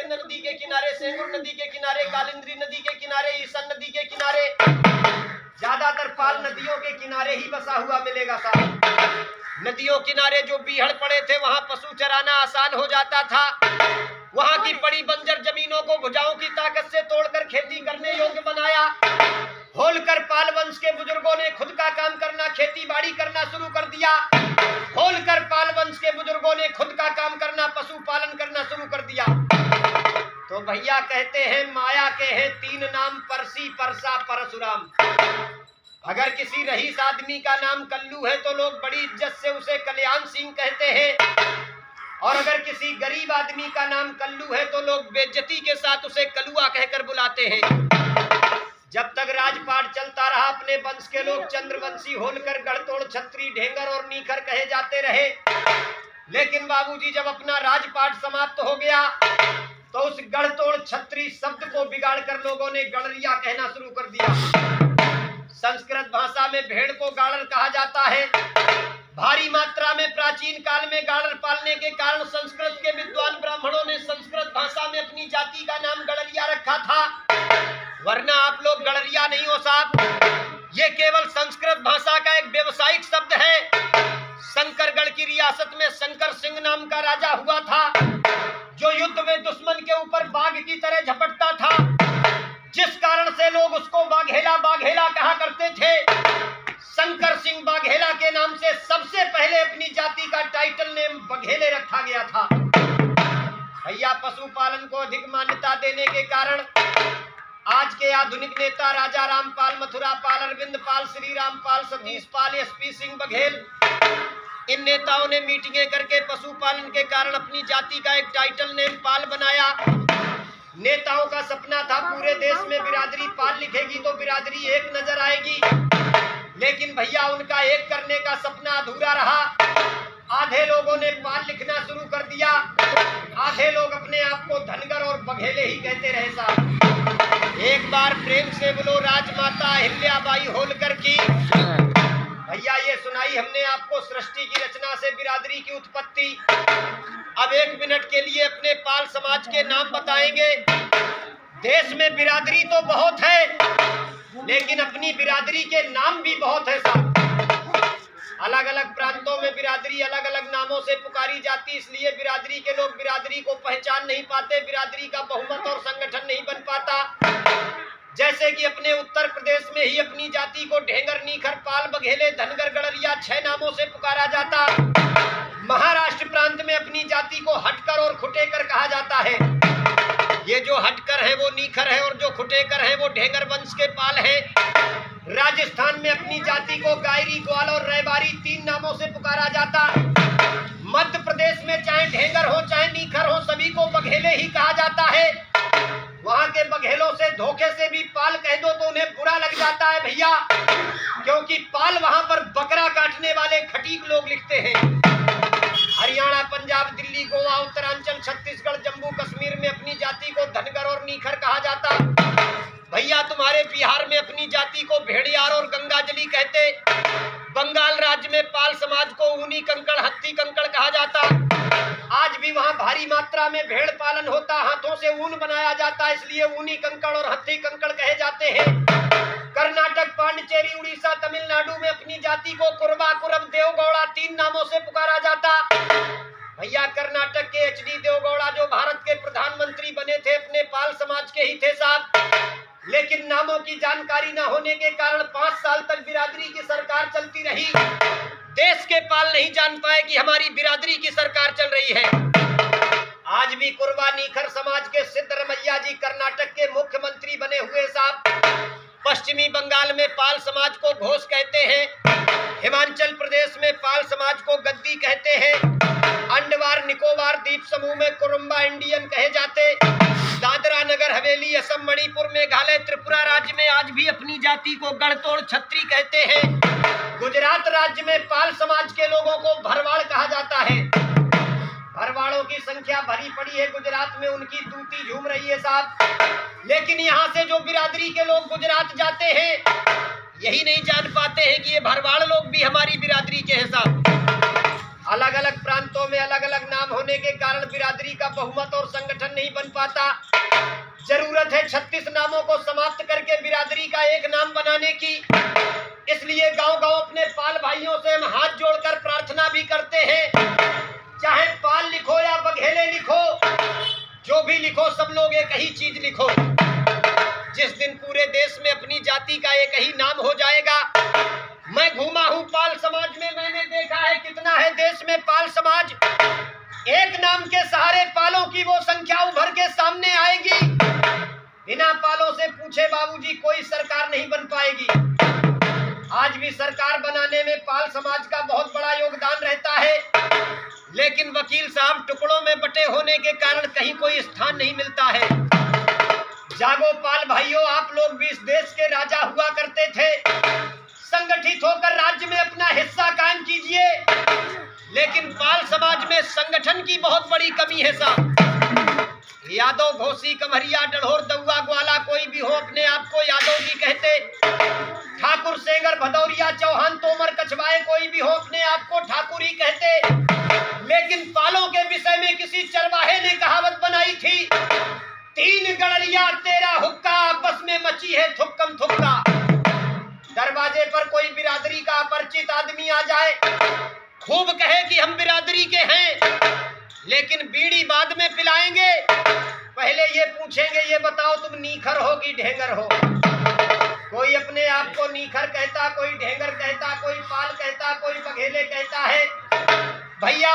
सेंध नदी के किनारे, सेंगुर नदी के किनारे, कालिंदी नदी के किनारे, ईसन नदी के किनारे, ज्यादातर पाल नदियों के किनारे ही बसा हुआ मिलेगा साहब। नदियों किनारे जो बीहड़ पड़े थे वहां पशु चराना आसान हो जाता था। वहां की बड़ी बंजर जमीनों को भुजाओं की ताकत से तोड़कर खेती करने योग्य बनाया। होलकर पाल वंश के बुजुर्गों ने खुद का काम करना, खेती बाड़ी करना शुरू कर दिया। होलकर पाल वंश के बुजुर्गों ने खुद का काम करना, पशुपालन करना शुरू कर दिया। तो भैया कहते हैं माया के हैं 3 नाम, परसी, परसा, परशुराम। अगर किसी रईस आदमी का नाम कल्लू है तो लोग बड़ी इज्जत से उसे कल्याण सिंह कहते हैं, और अगर किसी गरीब आदमी का नाम कल्लू है तो लोग बेइज्जती के साथ उसे कलुआ कहकर बुलाते हैं। जब तक राजपाट चलता रहा अपने वंश के लोग चंद्रवंशी, होलकर, गढ़तोड़, छत्री, ढेंगर और नीखर कहे जाते रहे। लेकिन बाबूजी जब अपना राजपाट समाप्त हो गया तो उस गढ़तोड़, छत्री शब्द को बिगाड़कर लोगों ने गड़रिया कहना शुरू कर दिया। संस्कृत भाषा में भेड़ को गाड़र कहा जाता है। भारी मात्रा में प्राचीन काल में गाड़र पालने के कारण संस्कृत के विद्वान ब्राह्मणों ने संस्कृत भाषा में अपनी जाति का नाम गड़रिया रखा था, वरना आप लोग गड़रिया नहीं हो साहब। ये केवल संस्कृत भाषा का एक व्यवसायिक शब्द है। शंकरगढ़ की रियासत में शंकर सिंह नाम का राजा हुआ था, जो युद्ध में दुश्मन के ऊपर बाघ की तरह झपटता था, जिस कारण से लोग उसको बाघेला बाघेला कहा करते थे। शंकर सिंह बाघेला के नाम से सबसे पहले अपनी जाति का टाइटल नेम बघेले रखा गया था। भैया पशुपालन को अधिक मान्यता देने के कारण आज के आधुनिक नेता राजा रामपाल, मथुरा पाल, अरविंद पाल, श्री राम पाल, सतीश पाल, एसपी सिंह बघेल, इन नेताओं ने मीटिंगें करके पशुपालन के कारण अपनी जाति का एक टाइटल नेम पाल बनाया। नेताओं का सपना था पूरे देश में बिरादरी पाल लिखेगी तो बिरादरी एक नजर आएगी, लेकिन भैया उनका एक करने का सपना अधूरा रहा। आधे लोगों ने पाल लिखना शुरू कर दिया, आधे लोग अपने आप को धनगर और बघेले ही कहते रहे साहब। एक बार प्रेम से बोलो राजमाता अहिल्याबाई होलकर की। भैया ये सुनाई हमने आपको सृष्टि की रचना से बिरादरी की उत्पत्ति। अब 1 मिनट के लिए अपने पाल समाज के नाम बताएंगे। देश में बिरादरी तो बहुत है, लेकिन अपनी बिरादरी के नाम भी बहुत है साहब। अलग अलग प्रांतों में बिरादरी अलग अलग नामों से पुकारी जाती, इसलिए बिरादरी के लोग बिरादरी को पहचान नहीं पाते, बिरादरी का बहुमत और संगठन नहीं बन पाता। जैसे कि अपने उत्तर प्रदेश में ही अपनी जाति को ढेंगर, नीखर, पाल, बघेले, धनगर, गड़रिया 6 नामों से पुकारा जाता। महाराष्ट्र प्रांत में अपनी जाति को हटकर और खुटेकर कहा जाता है। ये जो हटकर है वो नीखर है और जो खुटेकर है वो ढेंगर वंश के पाल है। राजस्थान में अपनी जाति को गायरी, ग्वाल और रैबारी 3 नामों से पुकारा जाता। मध्य प्रदेश में चाहे ढेंगर हो चाहे नीखर हो, सभी को बघेले ही कहा जाता है। वहां के बघेलों से धोखे से भी पाल कह दो तो उन्हें बुरा लग जाता है भैया, क्योंकि पाल वहां पर बकरा काटने वाले खटीक लोग लिखते हैं। हरियाणा, पंजाब, दिल्ली, गोवा, उत्तरांचल, छत्तीसगढ़, जम्मू कश्मीर में अपनी जाति को धनगर और नीखर कहा जाता। भैया तुम्हारे बिहार में अपनी जाति को भेड़ियार और गंगाजली कहते। बंगाल राज्य में पाल समाज को ऊनी कंकड़, हत्ती कंकड़ कहा जाता। आज भी वहां भारी मात्रा में भेड़ पालन होता, हाथों से ऊन बनाया जाता, इसलिए ऊनी कंकड़ और हत्ती कंकड़ कहे जाते हैं। कर्नाटक, पांडिचेरी, उड़ीसा, तमिलनाडु में अपनी जाति को कुरबा, कुरब, देवगौड़ा 3 नामों से पुकारा जाता। भैया कर्नाटक के एचडी देवगौड़ा जो भारत के प्रधानमंत्री बने थे अपने पाल समाज के ही थे साहब, लेकिन नामों की जानकारी न होने के कारण 5 साल तक बिरादरी की सरकार चलती रही। देश के पाल नहीं जान पाए कि हमारी बिरादरी की सरकार चल रही है। आज भी कुरबा नीखर समाज के सिद्धरमैया जी कर्नाटक के मुख्यमंत्री बने हुए साहब। पश्चिमी बंगाल में पाल समाज को घोष कहते हैं। हिमाचल प्रदेश में पाल समाज को गद्दी कहते हैं। अंडमान निकोबार द्वीप समूह में कुरुम्बा इंडियन कहे जाते। दादरा नगर हवेली, असम, मणिपुर, मेघालय, त्रिपुरा राज्य में आज भी अपनी जाति को गढ़तोड़, छत्री कहते हैं। गुजरात राज्य में पाल समाज के लोगों को भरवाड़ कहा जाता है। भरवाड़ों की संख्या भरी पड़ी है गुजरात में, उनकी तूती झूम रही है साहब। लेकिन यहाँ से जो बिरादरी के लोग गुजरात जाते हैं, यही नहीं जान पाते हैं कि ये भरवाड़ लोग भी हमारी बिरादरी के हैं साहब। अलग अलग प्रांतों में अलग अलग नाम होने के कारण बिरादरी का बहुमत और संगठन नहीं बन पाता। जरूरत है 36 नामों को समाप्त करके बिरादरी का एक नाम बनाने की। इसलिए गांव-गांव अपने पाल भाइयों से हम हाथ जोड़कर प्रार्थना भी करते हैं, चाहे पाल लिखो या बघेले लिखो, जो भी लिखो सब लोग एक ही चीज लिखो। जिस दिन पूरे देश में अपनी जाति का एक ही नाम हो जाएगा। मैं घूमा हूं पाल समाज में, मैंने देखा है कितना है देश में पाल समाज। एक नाम के सहारे पालों की वो संख्या उभर के सामने आएगी। बिना पालों से पूछे बाबूजी कोई सरकार नहीं बन पाएगी। आज भी सरकार बनाने में पाल समाज का बहुत बड़ा योगदान रहता है, लेकिन वकील साहब टुकड़ों में बटे होने के कारण कहीं कोई स्थान नहीं मिलता है। जागो पाल भाइयों, आप लोग भी इस देश के राजा हुआ करते थे। संगठित होकर राज्य में अपना हिस्सा कायम कीजिए। लेकिन पाल समाज में संगठन की बहुत बड़ी कमी है साहब। यादव, घोसी, कमरिया, डढ़ोर, दउआ, ग्वाला कोई भी हो अपने आप को यादव जी कहते। ठाकुर, सेंगर, भदौरिया, चौहान, तोमर, कछवाए कोई भी हो अपने आप को ठाकुर ही कहते। लेकिन पालों के विषय में किसी चरवाहे ने कहावत बनाई थी, 3 गड़रिया तेरा हुक्का, आपस में मची है थुक्कम थुक्का। दरवाजे पर कोई बिरादरी का अपरिचित आदमी आ जाए, खूब कहे कि हम बिरादरी के हैं, लेकिन बीड़ी बाद में पिलाएंगे। पहले ये पूछेंगे, ये बताओ तुम नीखर हो कि ढेंगर हो। कोई अपने आप को नीखर कहता, कोई ढेंगर कहता, कोई पाल कहता, कोई बघेले कहता है। भैया